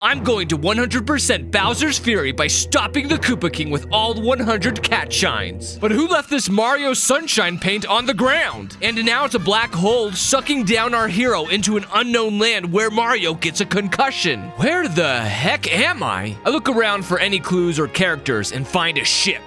I'm going to 100% Bowser's Fury by stopping the Koopa King with all 100 cat shines. But who left this Mario Sunshine paint on the ground? And now it's a black hole sucking down our hero into an unknown land where Mario gets a concussion. Where the heck am I? I look around for any clues or characters and find a ship.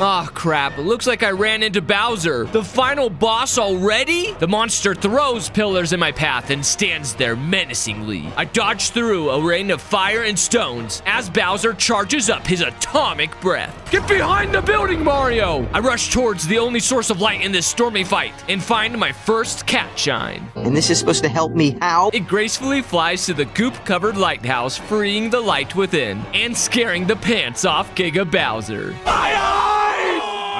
Aw, crap. It looks like I ran into Bowser. The final boss already? The monster throws pillars in my path and stands there menacingly. I dodge through a rain of fire and stones as Bowser charges up his atomic breath. Get behind the building, Mario! I rush towards the only source of light in this stormy fight and find my first cat shine. And this is supposed to help me how? It gracefully flies to the goop-covered lighthouse, freeing the light within and scaring the pants off Giga Bowser.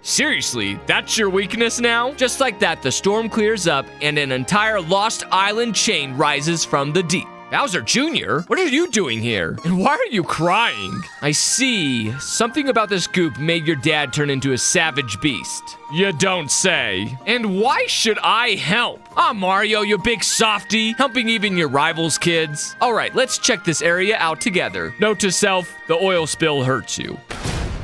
Seriously, that's your weakness now? Just like that, the storm clears up and an entire Lost Island chain rises from the deep. Bowser Jr., what are you doing here? And why are you crying? I see. Something about this goop made your dad turn into a savage beast. You don't say. And why should I help? Mario, you big softy, helping even your rivals' kids. All right, let's check this area out together. Note to self, the oil spill hurts you.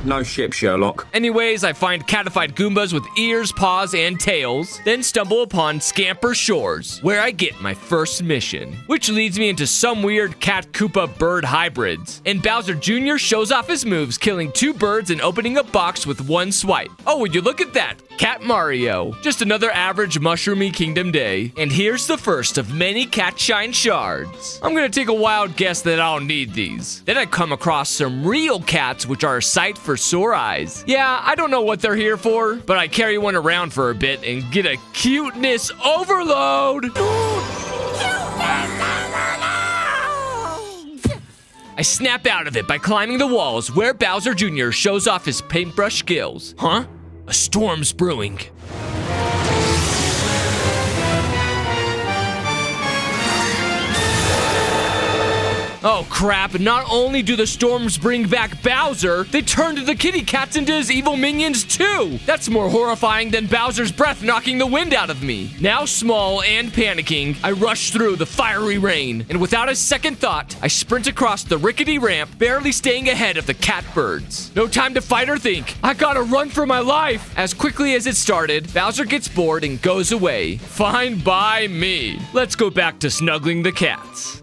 No ship, Sherlock. Anyways, I find catified Goombas with ears, paws, and tails, then stumble upon Scamper Shores, where I get my first mission, which leads me into some weird cat-Koopa bird hybrids. And Bowser Jr. shows off his moves, killing 2 birds and opening a box with 1 swipe. Oh, would you look at that? Cat Mario. Just another average mushroomy kingdom day. And here's the first of many cat shine shards. I'm gonna take a wild guess that I'll need these. Then I come across some real cats, which are a sight for sore eyes. Yeah, I don't know what they're here for, but I carry one around for a bit and get a cuteness overload. I snap out of it by climbing the walls where Bowser Jr. shows off his paintbrush skills. Huh? A storm's brewing. Oh crap, not only do the storms bring back Bowser, they turn the kitty cats into his evil minions too! That's more horrifying than Bowser's breath knocking the wind out of me. Now small and panicking, I rush through the fiery rain, and without a second thought, I sprint across the rickety ramp, barely staying ahead of the catbirds. No time to fight or think, I gotta run for my life! As quickly as it started, Bowser gets bored and goes away. Fine by me. Let's go back to snuggling the cats.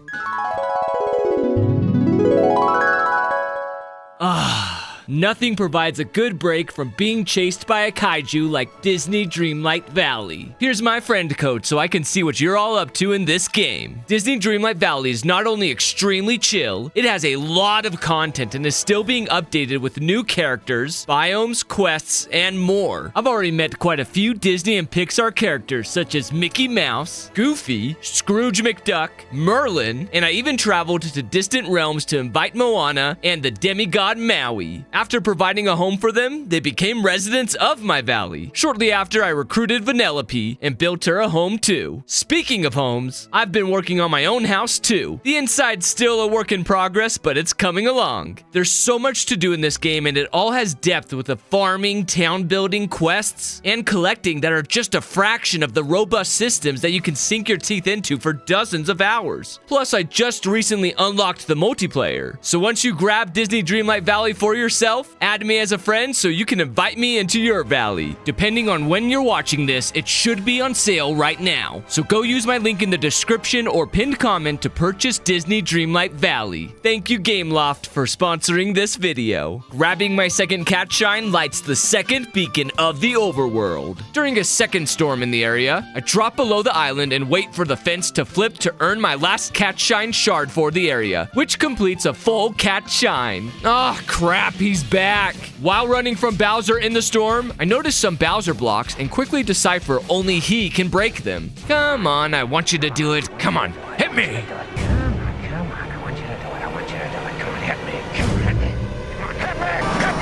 Nothing provides a good break from being chased by a kaiju like Disney Dreamlight Valley. Here's my friend code so I can see what you're all up to in this game. Disney Dreamlight Valley is not only extremely chill, it has a lot of content and is still being updated with new characters, biomes, quests, and more. I've already met quite a few Disney and Pixar characters such as Mickey Mouse, Goofy, Scrooge McDuck, Merlin, and I even traveled to distant realms to invite Moana and the demigod Maui. After providing a home for them, they became residents of my valley. Shortly after, I recruited Vanellope and built her a home too. Speaking of homes, I've been working on my own house too. The inside's still a work in progress, but it's coming along. There's so much to do in this game, and it all has depth with the farming, town building, quests, and collecting that are just a fraction of the robust systems that you can sink your teeth into for dozens of hours. Plus, I just recently unlocked the multiplayer. So once you grab Disney Dreamlight Valley for yourself, add me as a friend so you can invite me into your valley. Depending on when you're watching this, it should be on sale right now. So go use my link in the description or pinned comment to purchase Disney Dreamlight Valley. Thank you Gameloft for sponsoring this video. Grabbing my second cat shine lights the second beacon of the overworld. During a second storm in the area, I drop below the island and wait for the fence to flip to earn my last cat shine shard for the area, which completes a full cat shine. Ah, crap, he's back. While running from Bowser in the storm, I notice some Bowser blocks and quickly decipher only he can break them. Come on, I want you to do it. Come on, hit me. Come on, I want you to do it. I want you to do it. Come on, hit me. Come on, hit me. Come on, hit me. Hit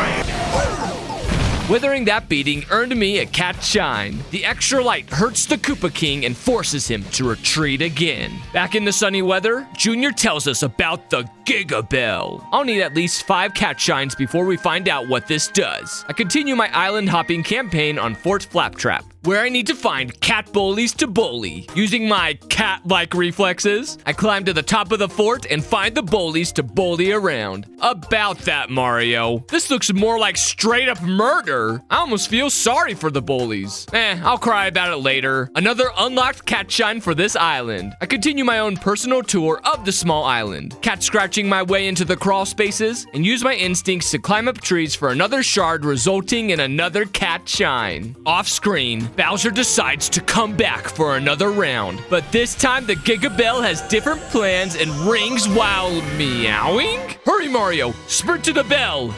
me. Weathering that beating earned me a cat shine. The extra light hurts the Koopa King and forces him to retreat again. Back in the sunny weather, Junior tells us about the Giga Bell. I'll need at least 5 cat shines before we find out what this does. I continue my island hopping campaign on Fort Flaptrap, where I need to find cat bullies to bully. Using my cat-like reflexes, I climb to the top of the fort and find the bullies to bully around. About that, Mario. This looks more like straight-up murder. I almost feel sorry for the bullies. I'll cry about it later. Another unlocked cat shine for this island. I continue my own personal tour of the small island, cat scratching my way into the crawl spaces, and use my instincts to climb up trees for another shard, resulting in another cat shine. Off-screen, Bowser decides to come back for another round, but this time the Giga Bell has different plans and rings while meowing? Hurry, Mario! Sprint to the bell!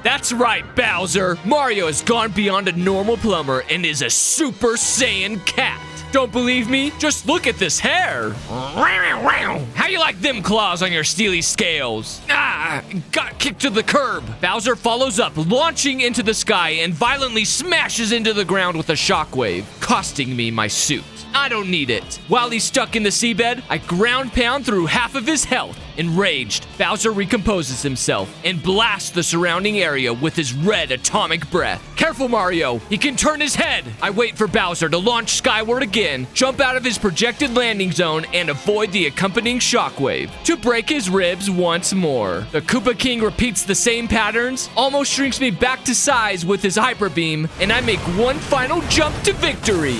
That's right, Bowser! Mario has gone beyond a normal plumber and is a Super Saiyan cat! Don't believe me? Just look at this hair! How you like them claws on your steely scales? Got kicked to the curb. Bowser follows up, launching into the sky and violently smashes into the ground with a shockwave, costing me my suit. I don't need it. While he's stuck in the seabed, I ground pound through half of his health. Enraged, Bowser recomposes himself and blasts the surrounding area with his red atomic breath. Careful, Mario! He can turn his head! I wait for Bowser to launch skyward again, jump out of his projected landing zone, and avoid the accompanying shockwave to break his ribs once more. The Koopa King repeats the same patterns, almost shrinks me back to size with his hyper beam, and I make one final jump to victory.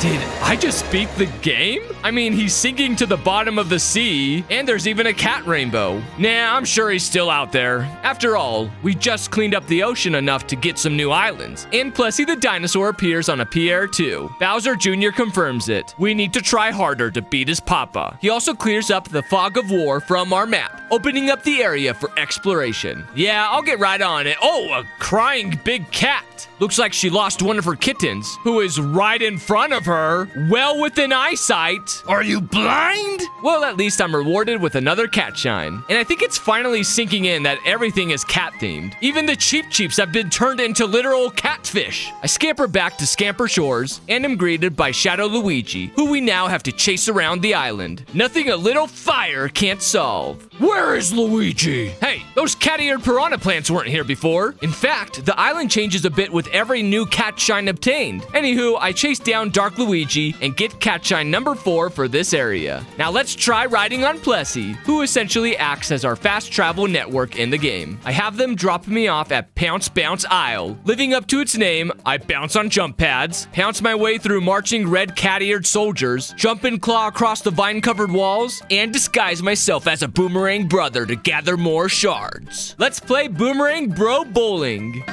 Did I just beat the game? I mean, he's sinking to the bottom of the sea, and there's even a cat rainbow. Nah, I'm sure he's still out there. After all, we just cleaned up the ocean enough to get some new islands, and Plessy the dinosaur appears on a pier too. Bowser Jr. confirms it. We need to try harder to beat his papa. He also clears up the fog of war from our map, opening up the area for exploration. Yeah, I'll get right on it. Oh, a crying big cat. Looks like she lost one of her kittens, who is right in front of her, well within eyesight. Are you blind? Well, at least I'm rewarded with another cat shine. And I think it's finally sinking in that everything is cat-themed. Even the Cheep Cheeps have been turned into literal catfish. I scamper back to Scamper Shores and am greeted by Shadow Luigi, who we now have to chase around the island. Nothing a little fire can't solve. Where is Luigi? Hey, those cat-eared piranha plants weren't here before. In fact, the island changes a bit with every new cat shine obtained. Anywho, I chase down Dark Luigi and get cat shine number 4 for this area. Now let's try riding on Plessy, who essentially acts as our fast travel network in the game. I have them drop me off at Pounce Bounce Isle. Living up to its name, I bounce on jump pads, pounce my way through marching red cat-eared soldiers, jump and claw across the vine-covered walls, and disguise myself as a boomerang brother to gather more shards. Let's play Boomerang Bro Bowling.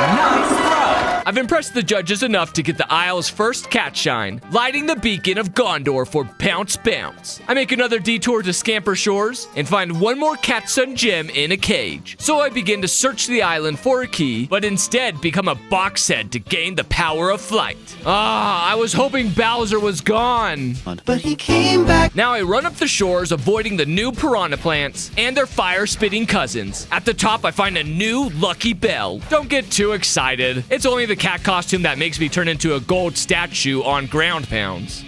Nice throw! I've impressed the judges enough to get the Isle's first cat shine, lighting the beacon of Gondor for Pounce Bounce. I make another detour to Scamper Shores and find one more cat sun gem in a cage. So I begin to search the island for a key, but instead become a box head to gain the power of flight. I was hoping Bowser was gone. But he came back. Now I run up the shores, avoiding the new piranha plants and their fire-spitting cousins. At the top, I find a new lucky bell. Don't get too excited. It's only the cat costume that makes me turn into a gold statue on ground pounds.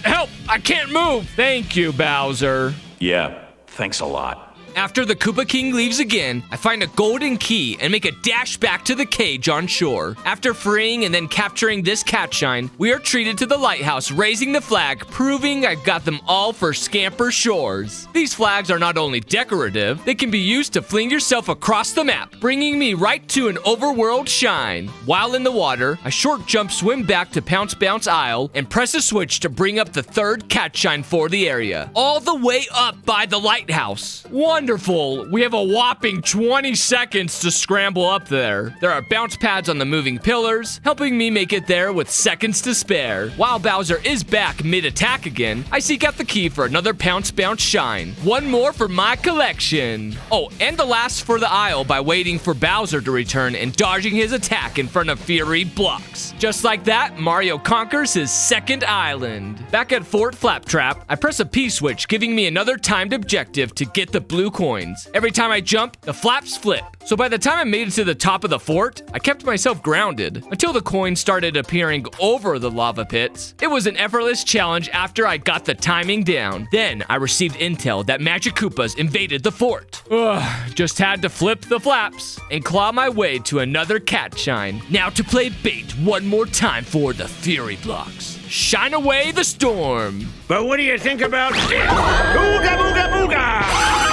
Help! I can't move! Thank you, Bowser. Yeah, thanks a lot. After the Koopa King leaves again, I find a golden key and make a dash back to the cage on shore. After freeing and then capturing this cat shine, we are treated to the lighthouse, raising the flag, proving I've got them all for Scamper Shores. These flags are not only decorative, they can be used to fling yourself across the map, bringing me right to an overworld shine. While in the water, I short jump swim back to Pounce Bounce Isle and press a switch to bring up the third cat shine for the area, all the way up by the lighthouse. One Wonderful. We have a whopping 20 seconds to scramble up there. There are bounce pads on the moving pillars, helping me make it there with seconds to spare. While Bowser is back mid-attack again, I seek out the key for another Pounce Bounce Shine. One more for my collection. Oh, and the last for the aisle by waiting for Bowser to return and dodging his attack in front of Fury blocks. Just like that, Mario conquers his second island. Back at Fort Flaptrap, I press a P-switch, giving me another timed objective to get the blue coins. Every time I jump, the flaps flip. So by the time I made it to the top of the fort, I kept myself grounded until the coins started appearing over the lava pits. It was an effortless challenge after I got the timing down. Then I received intel that Magic Koopas invaded the fort. Ugh, just had to flip the flaps and claw my way to another cat shine. Now to play bait one more time for the Fury blocks. Shine away the storm. But what do you think about this? Booga booga booga!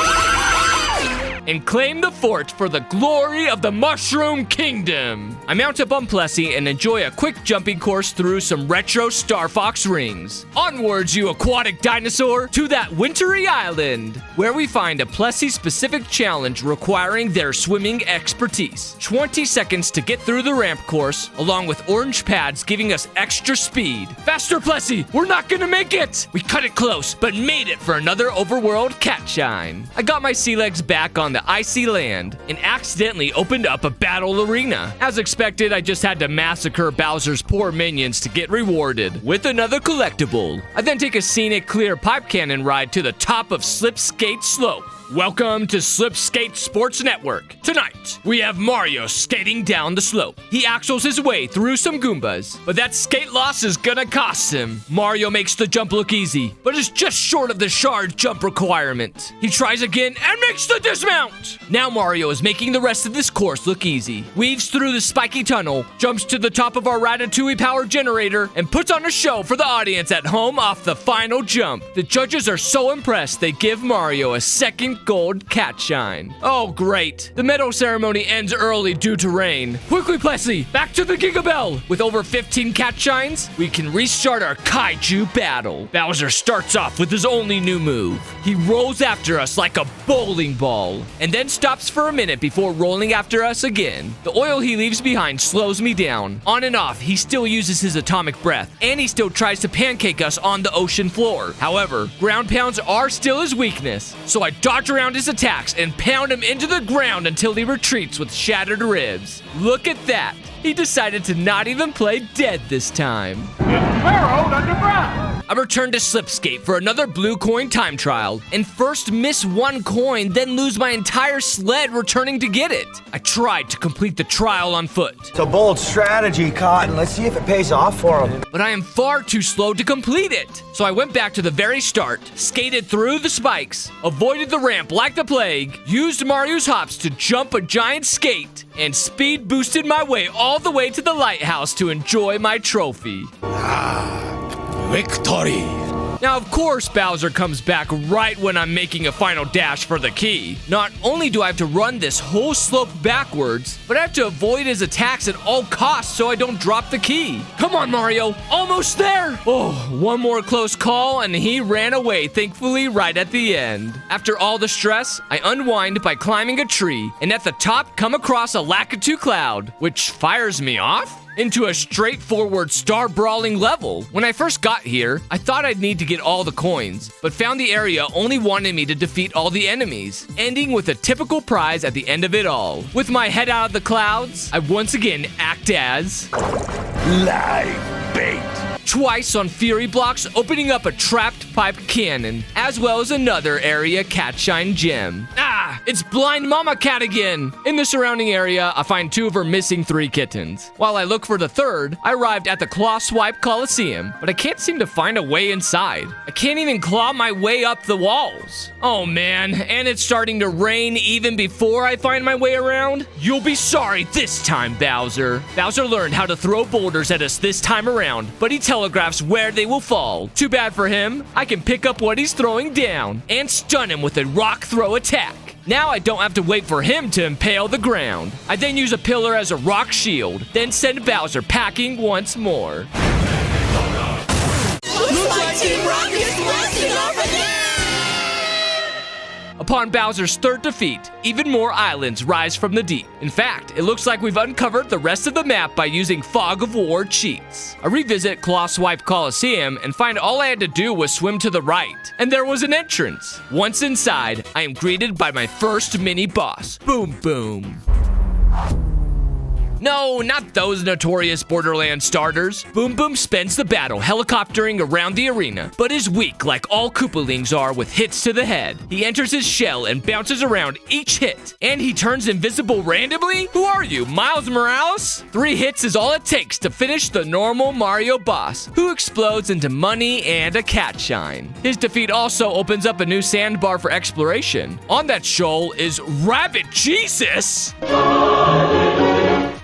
And claim the fort for the glory of the Mushroom Kingdom. I mount up on Plessy and enjoy a quick jumping course through some retro Star Fox rings. Onwards, you aquatic dinosaur, to that wintry island, where we find a Plessy-specific challenge requiring their swimming expertise. 20 seconds to get through the ramp course, along with orange pads giving us extra speed. Faster, Plessy! We're not gonna make it! We cut it close, but made it for another overworld cat shine. I got my sea legs back on the icy land and accidentally opened up a battle arena. As expected, I just had to massacre Bowser's poor minions to get rewarded with another collectible. I then take a scenic clear pipe cannon ride to the top of Slip Skate Slope. Welcome to Slip Skate Sports Network. Tonight, we have Mario skating down the slope. He axles his way through some Goombas, but that skate loss is gonna cost him. Mario makes the jump look easy, but is just short of the shard jump requirement. He tries again and makes the dismount. Now Mario is making the rest of this course look easy. Weaves through the spiky tunnel, jumps to the top of our Ratatouille power generator, and puts on a show for the audience at home off the final jump. The judges are so impressed they give Mario a second gold cat shine. Oh great, the medal ceremony ends early due to rain. Quickly, Plessy, back to the Giga Bell. With over 15 cat shines, we can restart our kaiju battle. Bowser starts off with his only new move. He rolls after us like a bowling ball, and then stops for a minute before rolling after us again. The oil he leaves behind slows me down. On and off, he still uses his atomic breath, and he still tries to pancake us on the ocean floor. However, ground pounds are still his weakness, so I dodge around his attacks and pound him into the ground until he retreats with shattered ribs. Look at that. He decided to not even play dead this time. Burrowed underground! I return to Slipskate for another blue coin time trial, and first miss one coin, then lose my entire sled returning to get it. I tried to complete the trial on foot, It's a bold strategy, Cotton. Let's see if it pays off for him. but I am far too slow to complete it. So I went back to the very start, skated through the spikes, avoided the ramp like the plague, used Mario's hops to jump a giant skate, and speed boosted my way all the way to the lighthouse to enjoy my trophy. Victory! Now, of course, Bowser comes back right when I'm making a final dash for the key. Not only do I have to run this whole slope backwards, but I have to avoid his attacks at all costs so I don't drop the key. Come on, Mario, almost there! Oh, one more close call and he ran away, thankfully right at the end. After all the stress, I unwind by climbing a tree, and at the top come across a Lakitu cloud, which fires me off into a straightforward star-brawling level. When I first got here, I thought I'd need to get all the coins, but found the area only wanted me to defeat all the enemies, ending with a typical prize at the end of it all. With my head out of the clouds, I once again act as Live bait! twice on Fury blocks, opening up a trapped pipe cannon, as well as another area Catshine gem. Ah, it's Blind Mama Cat again! In the surrounding area, I find two of her missing 3 kittens. While I look for the third, I arrived at the Claw Swipe Coliseum, but I can't seem to find a way inside. I can't even claw my way up the walls. Oh man, and it's starting to rain even before I find my way around? You'll be sorry this time, Bowser. Bowser learned how to throw boulders at us this time around, but he telegraphs where they will fall. Too bad for him. I can pick up what he's throwing down and stun him with a rock throw attack. Now I don't have to wait for him to impale the ground. I then use a pillar as a rock shield, then send Bowser packing once more. Looks like Team Rocket's lasting over there! A Upon Bowser's third defeat, even more islands rise from the deep. In fact, it looks like we've uncovered the rest of the map by using Fog of War cheats. I revisit Claw Swipe Coliseum and find all I had to do was swim to the right, and there was an entrance. Once inside, I am greeted by my first mini-boss, Boom Boom. No, not those notorious Borderlands starters. Boom Boom spends the battle helicoptering around the arena, but is weak like all Koopalings are with hits to the head. He enters his shell and bounces around each hit, and he turns invisible randomly? Who are you, Miles Morales? 3 hits is all it takes to finish the normal Mario boss, who explodes into money and a cat shine. His defeat also opens up a new sandbar for exploration. On that shoal is Rabbit Jesus!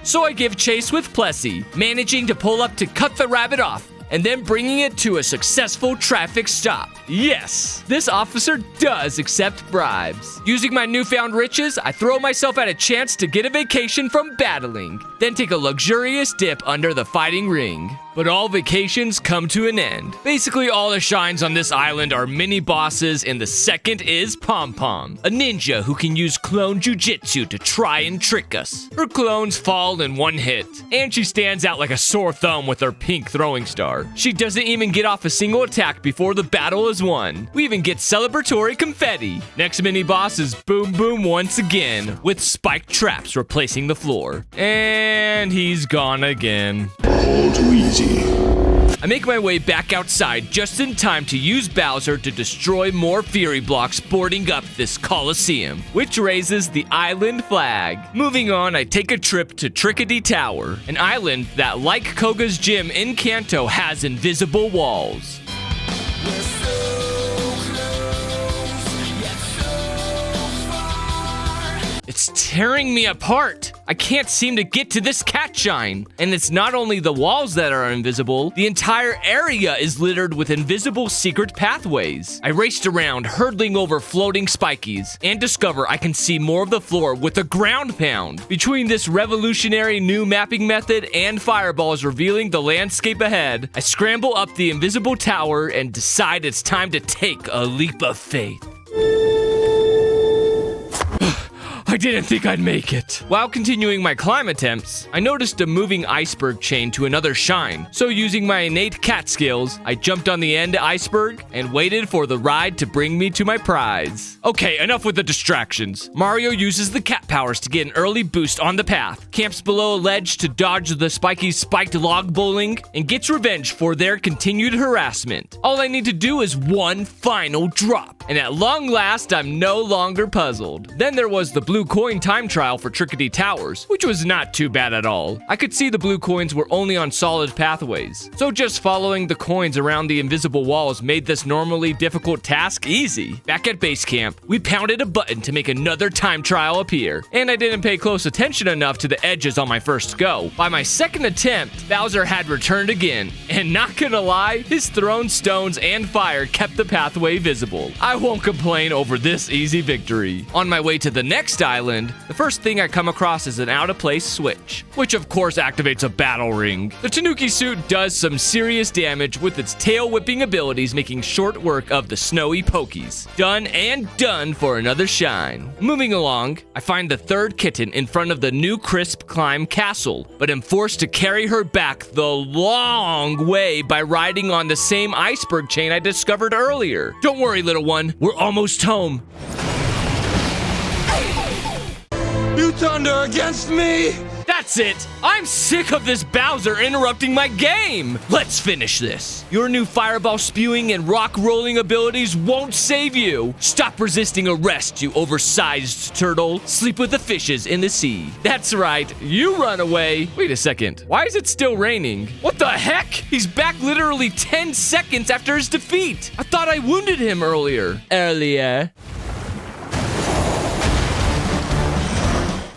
So I give chase with Plessy, managing to pull up to cut the rabbit off, and then bringing it to a successful traffic stop. Yes, this officer does accept bribes. Using my newfound riches, I throw myself at a chance to get a vacation from battling, then take a luxurious dip under the fighting ring. But all vacations come to an end. Basically, all the shines on this island are mini-bosses, and the second is Pom Pom, a ninja who can use clone jujitsu to try and trick us. Her clones fall in one hit, and she stands out like a sore thumb with her pink throwing star. She doesn't even get off a single attack before the battle is won. We even get celebratory confetti. Next mini-boss is Boom Boom once again, with spiked traps replacing the floor. And he's gone again. All too easy. I make my way back outside just in time to use Bowser to destroy more Fury blocks boarding up this Coliseum, which raises the island flag. Moving on, I take a trip to Trickety Tower, an island that, like Koga's gym in Kanto, has invisible walls. It's tearing me apart. I can't seem to get to this cat shine. And it's not only the walls that are invisible, the entire area is littered with invisible secret pathways. I raced around, hurtling over floating spikies, and discover I can see more of the floor with a ground pound. Between this revolutionary new mapping method and fireballs revealing the landscape ahead, I scramble up the invisible tower and decide it's time to take a leap of faith. I didn't think I'd make it. While continuing my climb attempts, I noticed a moving iceberg chain to another shine. So using my innate cat skills, I jumped on the end iceberg and waited for the ride to bring me to my prize. Okay, enough with the distractions. Mario uses the cat powers to get an early boost on the path, camps below a ledge to dodge the Spiky's spiked log bowling, and gets revenge for their continued harassment. All I need to do is one final drop, and at long last, I'm no longer puzzled. Then there was the blue coin time trial for Trickety Towers, which was not too bad at all. I could see the blue coins were only on solid pathways, so just following the coins around the invisible walls made this normally difficult task easy. Back at base camp, we pounded a button to make another time trial appear, and I didn't pay close attention enough to the edges on my first go. By my second attempt, Bowser had returned again, and not gonna lie, his thrown stones and fire kept the pathway visible. I won't complain over this easy victory. On my way to the next island, the first thing I come across is an out-of-place switch, which of course activates a battle ring. The Tanuki suit does some serious damage with its tail-whipping abilities, making short work of the snowy pokies. Done and done for another shine. Moving along, I find the third kitten in front of the new Crisp Climb Castle, but am forced to carry her back the long way by riding on the same iceberg chain I discovered earlier. Don't worry, little one, we're almost home. You thunder against me? That's it! I'm sick of this Bowser interrupting my game! Let's finish this. Your new fireball spewing and rock rolling abilities won't save you. Stop resisting arrest, you oversized turtle. Sleep with the fishes in the sea. That's right, you run away. Wait a second, why is it still raining? What the heck? He's back literally 10 seconds after his defeat. I thought I wounded him earlier.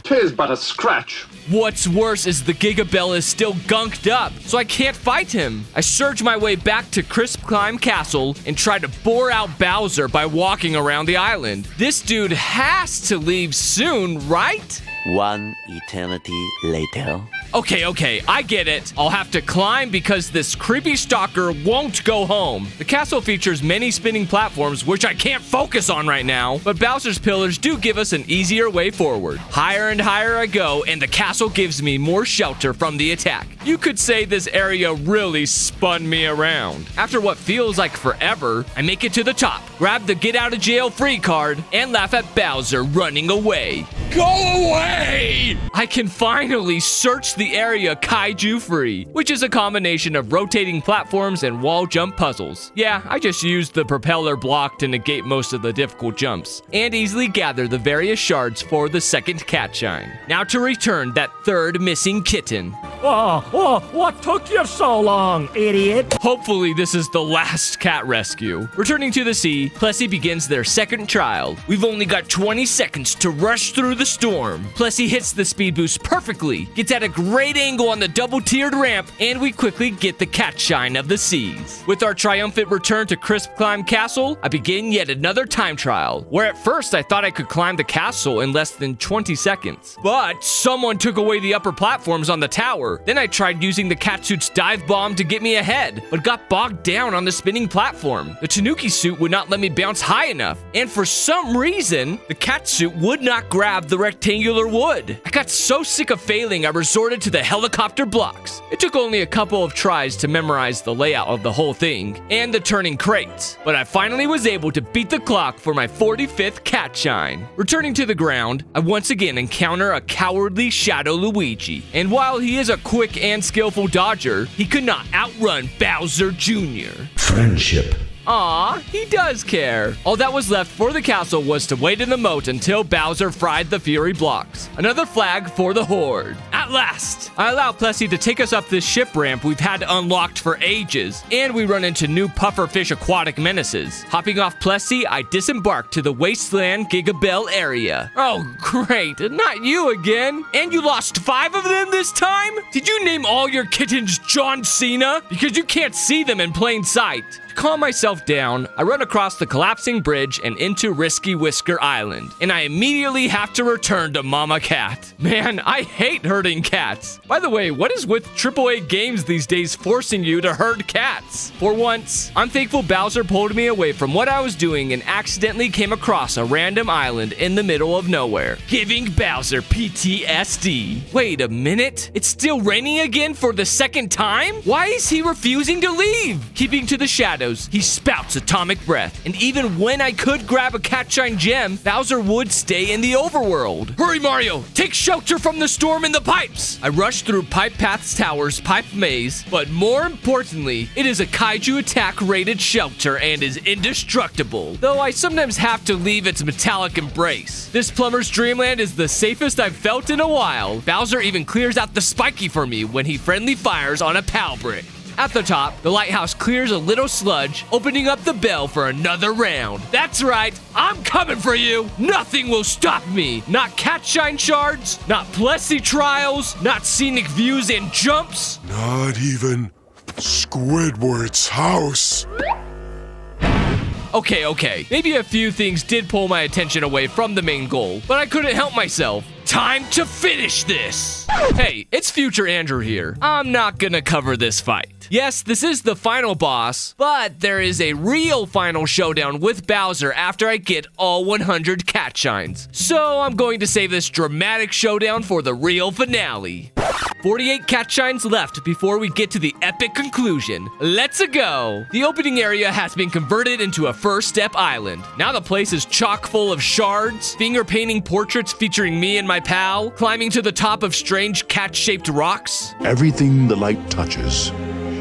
Tis but a scratch. What's worse is the Gigabell is still gunked up, so I can't fight him. I surge my way back to Crisp Climb Castle and try to bore out Bowser by walking around the island. This dude has to leave soon, right? One eternity later. Okay, I get it. I'll have to climb because this creepy stalker won't go home. The castle features many spinning platforms, which I can't focus on right now, but Bowser's pillars do give us an easier way forward. Higher and higher I go, and the castle gives me more shelter from the attack. You could say this area really spun me around. After what feels like forever, I make it to the top, grab the get out of jail free card, and laugh at Bowser running away. Go away! I can finally search the area kaiju free, which is a combination of rotating platforms and wall jump puzzles. Yeah, I just used the propeller block to negate most of the difficult jumps, and easily gather the various shards for the second cat shine. Now to return that third missing kitten. What took you so long, idiot? Hopefully this is the last cat rescue. Returning to the sea, Plessy begins their second trial. We've only got 20 seconds to rush through the storm. Plessy hits the speed boost perfectly, gets at a great angle on the double-tiered ramp, and we quickly get the cat shine of the seas. With our triumphant return to Crisp Climb Castle, I begin yet another time trial, where at first I thought I could climb the castle in less than 20 seconds. But someone took away the upper platforms on the tower. Then I tried using the catsuit's dive bomb to get me ahead, but got bogged down on the spinning platform. The Tanuki suit would not let me bounce high enough, and for some reason, the catsuit would not grab the rectangular wood. I got so sick of failing, I resorted to the helicopter blocks. It took only a couple of tries to memorize the layout of the whole thing, and the turning crates, but I finally was able to beat the clock for my 45th cat shine. Returning to the ground, I once again encounter a cowardly Shadow Luigi, and while he is a quick and skillful dodger, he could not outrun Bowser Jr. Friendship. Aw, he does care. All that was left for the castle was to wait in the moat until Bowser fried the Fury blocks. Another flag for the Horde. At last! I allow Plessy to take us up this ship ramp we've had unlocked for ages, and we run into new pufferfish aquatic menaces. Hopping off Plessy, I disembark to the Wasteland Gigabell area. Oh, great. Not you again. And you lost 5 of them this time? Did you name all your kittens John Cena? Because you can't see them in plain sight. To calm myself down, I run across the collapsing bridge and into Risky Whisker Island, and I immediately have to return to Mama Cat. Man, I hate herding cats. By the way, what is with AAA games these days forcing you to herd cats? For once, I'm thankful Bowser pulled me away from what I was doing and accidentally came across a random island in the middle of nowhere, giving Bowser PTSD. Wait a minute, it's still raining again for the second time? Why is he refusing to leave? Keeping to the shadows, he spouts atomic breath, and even when I could grab a catshine gem, Bowser would stay in the overworld. Hurry, Mario! Take shelter from the storm in the pipes! I rush through Pipe Path's tower's pipe maze, but more importantly, it is a kaiju attack rated shelter and is indestructible, though I sometimes have to leave its metallic embrace. This plumber's dreamland is the safest I've felt in a while. Bowser even clears out the spiky for me when he friendly fires on a PAL brick. At the top, the lighthouse clears a little sludge, opening up the bell for another round. That's right, I'm coming for you. Nothing will stop me. Not catshine shards, not Plessy trials, not scenic views and jumps. Not even Squidward's house. Okay. Maybe a few things did pull my attention away from the main goal, but I couldn't help myself. Time to finish this! Hey, it's Future Andrew here. I'm not gonna cover this fight. Yes, this is the final boss, but there is a real final showdown with Bowser after I get all 100 cat shines. So I'm going to save this dramatic showdown for the real finale. 48 cat shines left before we get to the epic conclusion. Let's go! The opening area has been converted into a first step island. Now the place is chock full of shards, finger painting portraits featuring me and my pal, climbing to the top of strange cat-shaped rocks. Everything the light touches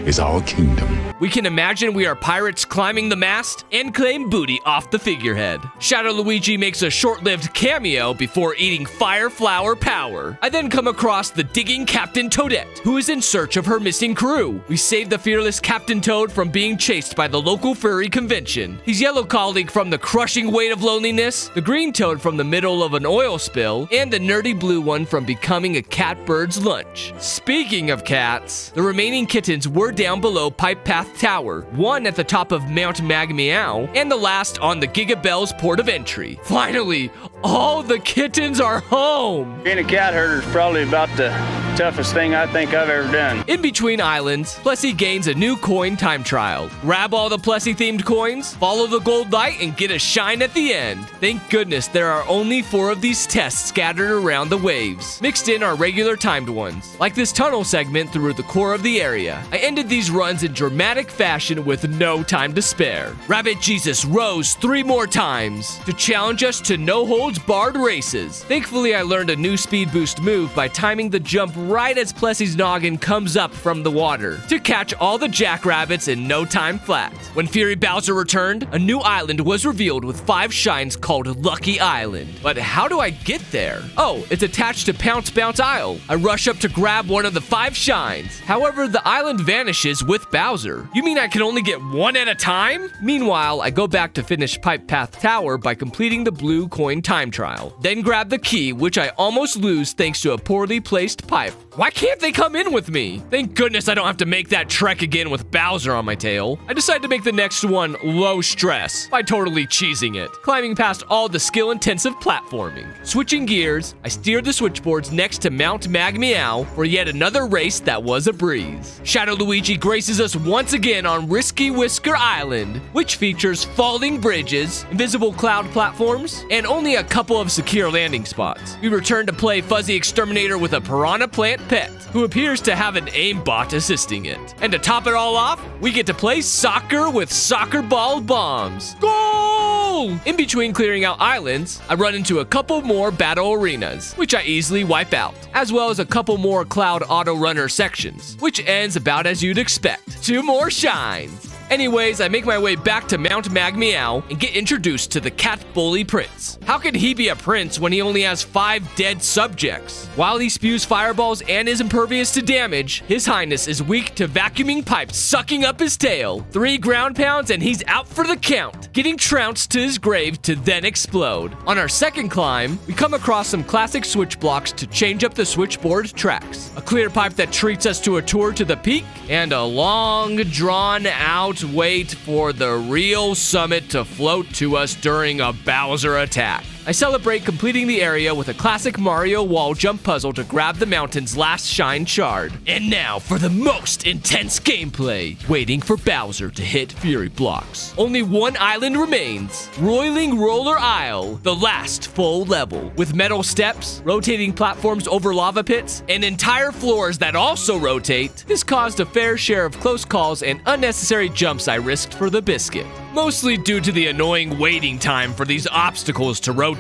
is our kingdom. We can imagine we are pirates climbing the mast and claim booty off the figurehead. Shadow Luigi makes a short-lived cameo before eating fire flower power. I then come across the digging Captain Toadette, who is in search of her missing crew. We save the fearless Captain Toad from being chased by the local furry convention. His yellow colleague from the crushing weight of loneliness, the green toad from the middle of an oil spill, and the nerdy blue one from becoming a catbird's lunch. Speaking of cats, the remaining kittens were down below Pipe Path Tower, one at the top of Mount Magmeow, and the last on the Gigabell's port of entry. Finally, all the kittens are home! Being a cat herder is probably about the toughest thing I think I've ever done. In between islands, Plessy gains a new coin time trial. Grab all the Plessy-themed coins, follow the gold light, and get a shine at the end. Thank goodness there are only 4 of these tests scattered around the waves. Mixed in are regular timed ones, like this tunnel segment through the core of the area. I ended these runs in dramatic fashion with no time to spare. Rabbit Jesus rose 3 more times to challenge us to no-holds-barred races. Thankfully, I learned a new speed boost move by timing the jump right as Plessy's noggin comes up from the water to catch all the jackrabbits in no time flat. When Fury Bowser returned, a new island was revealed with 5 shines called Lucky Island. But how do I get there? Oh, it's attached to Pounce Bounce Isle. I rush up to grab one of the 5 shines. However, the island vanishes with Bowser. You mean I can only get 1 at a time? Meanwhile, I go back to finish Pipe Path Tower by completing the blue coin time trial. Then grab the key, which I almost lose thanks to a poorly placed pipe. Why can't they come in with me? Thank goodness I don't have to make that trek again with Bowser on my tail. I decide to make the next one low stress by totally cheesing it, climbing past all the skill-intensive platforming. Switching gears, I steer the switchboards next to Mount Magmeow for yet another race that was a breeze. Shadow Luigi graces us once again on Risky Whisker Island, which features falling bridges, invisible cloud platforms, and only a couple of secure landing spots. We return to play Fuzzy Exterminator with a Piranha Plant pet, who appears to have an aimbot assisting it. And to top it all off, we get to play soccer with soccer ball bombs. Goal! In between clearing out islands, I run into a couple more battle arenas, which I easily wipe out, as well as a couple more cloud auto runner sections, which ends about as you'd expect. 2 more shines. Anyways, I make my way back to Mount Magmeow and get introduced to the Cat Bully Prince. How can he be a prince when he only has 5 dead subjects? While he spews fireballs and is impervious to damage, His Highness is weak to vacuuming pipes sucking up his tail. 3 ground pounds and he's out for the count, getting trounced to his grave to then explode. On our second climb, we come across some classic switch blocks to change up the switchboard tracks, a clear pipe that treats us to a tour to the peak, and a long, drawn-out wait for the real summit to float to us during a Bowser attack. I celebrate completing the area with a classic Mario wall jump puzzle to grab the mountain's last shine shard. And now for the most intense gameplay, waiting for Bowser to hit Fury blocks. Only 1 island remains, Roiling Roller Isle, the last full level, with metal steps, rotating platforms over lava pits, and entire floors that also rotate. This caused a fair share of close calls and unnecessary jumps I risked for the biscuit, mostly due to the annoying waiting time for these obstacles to rotate.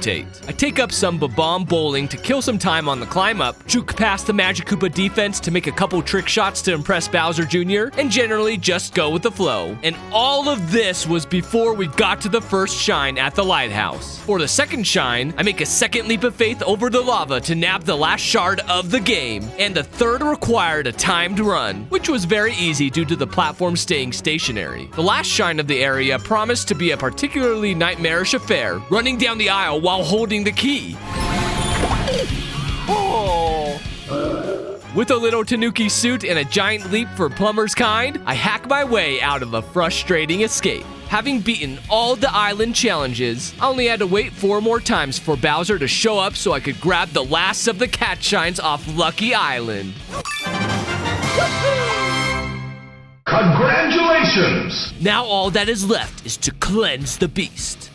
I take up some Bomb Bowling to kill some time on the climb up, juke past the Magic Koopa defense to make a couple trick shots to impress Bowser Jr., and generally just go with the flow. And all of this was before we got to the first shine at the lighthouse. For the second shine, I make a second leap of faith over the lava to nab the last shard of the game, and the third required a timed run, which was very easy due to the platform staying stationary. The last shine of the area promised to be a particularly nightmarish affair, running down the aisle while holding the key. Oh. With a little Tanuki suit and a giant leap for plumber's kind, I hack my way out of a frustrating escape. Having beaten all the island challenges, I only had to wait 4 more times for Bowser to show up so I could grab the last of the cat shines off Lucky Island. Congratulations! Now all that is left is to cleanse the beast.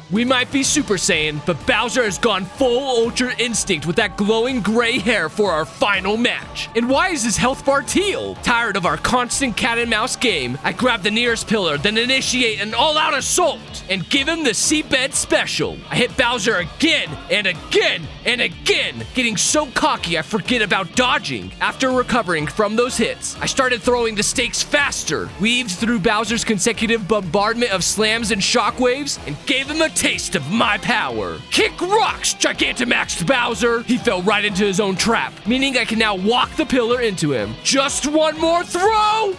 We might be Super Saiyan, but Bowser has gone full Ultra Instinct with that glowing gray hair for our final match. And why is his health bar teal? Tired of our constant cat and mouse game, I grab the nearest pillar, then initiate an all-out assault and give him the seabed special. I hit Bowser again and again and again, getting so cocky I forget about dodging. After recovering from those hits, I started throwing the stakes faster, weaved through Bowser's consecutive bombardment of slams and shockwaves, and gave him a taste of my power. Kick rocks, Gigantamaxed Bowser! He fell right into his own trap, meaning I can now walk the pillar into him. Just one more throw!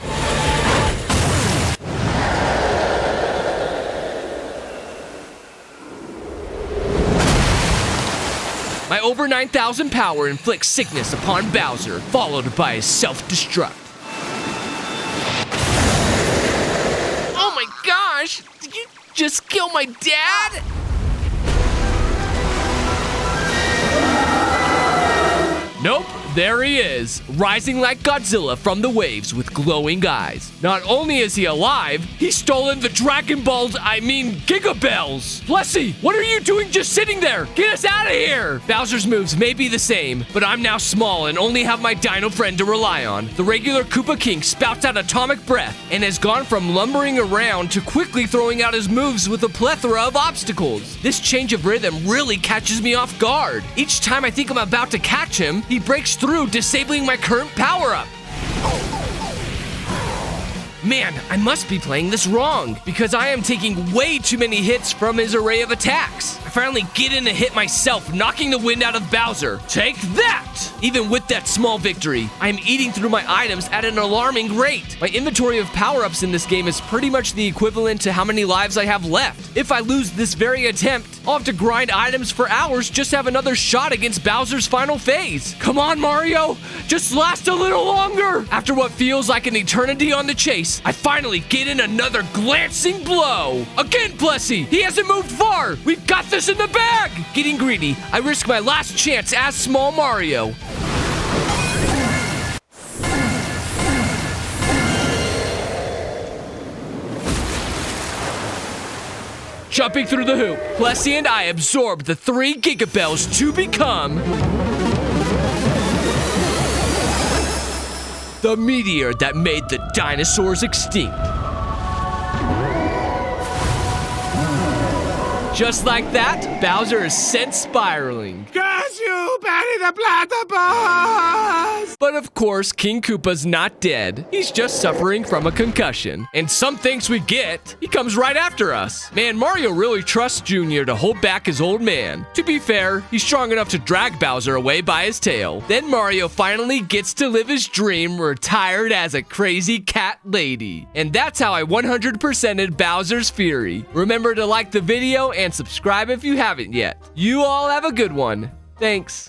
My over 9,000 power inflicts sickness upon Bowser, followed by his self-destruct. Oh my gosh! Did you just kill my dad? Nope, there he is, rising like Godzilla from the waves with glowing eyes. Not only is he alive, he's stolen the Dragon Balls, Gigabells. Plessy, what are you doing just sitting there? Get us out of here! Bowser's moves may be the same, but I'm now small and only have my dino friend to rely on. The regular Koopa King spouts out atomic breath and has gone from lumbering around to quickly throwing out his moves with a plethora of obstacles. This change of rhythm really catches me off guard. Each time I think I'm about to catch him, he breaks through, disabling my current power-up. Man, I must be playing this wrong, because I am taking way too many hits from his array of attacks. I finally get in a hit myself, knocking the wind out of Bowser. Take that! Even with that small victory, I am eating through my items at an alarming rate. My inventory of power-ups in this game is pretty much the equivalent to how many lives I have left. If I lose this very attempt, I'll have to grind items for hours just to have another shot against Bowser's final phase. Come on, Mario! Just last a little longer! After what feels like an eternity on the chase, I finally get in another glancing blow. Again, Plessy! He hasn't moved far! We've got this in the bag! Getting greedy, I risk my last chance as Small Mario. Jumping through the hoop, Plessy and I absorb the 3 Gigabells to become the meteor that made the dinosaurs extinct. Just like that, Bowser is sent spiraling. Curse you, Benny the Platypus! But of course, King Koopa's not dead. He's just suffering from a concussion. And some thanks we get, he comes right after us. Man, Mario really trusts Junior to hold back his old man. To be fair, he's strong enough to drag Bowser away by his tail. Then Mario finally gets to live his dream, retired as a crazy cat lady. And that's how I 100%ed Bowser's Fury. Remember to like the video and subscribe if you haven't yet. You all have a good one. Thanks.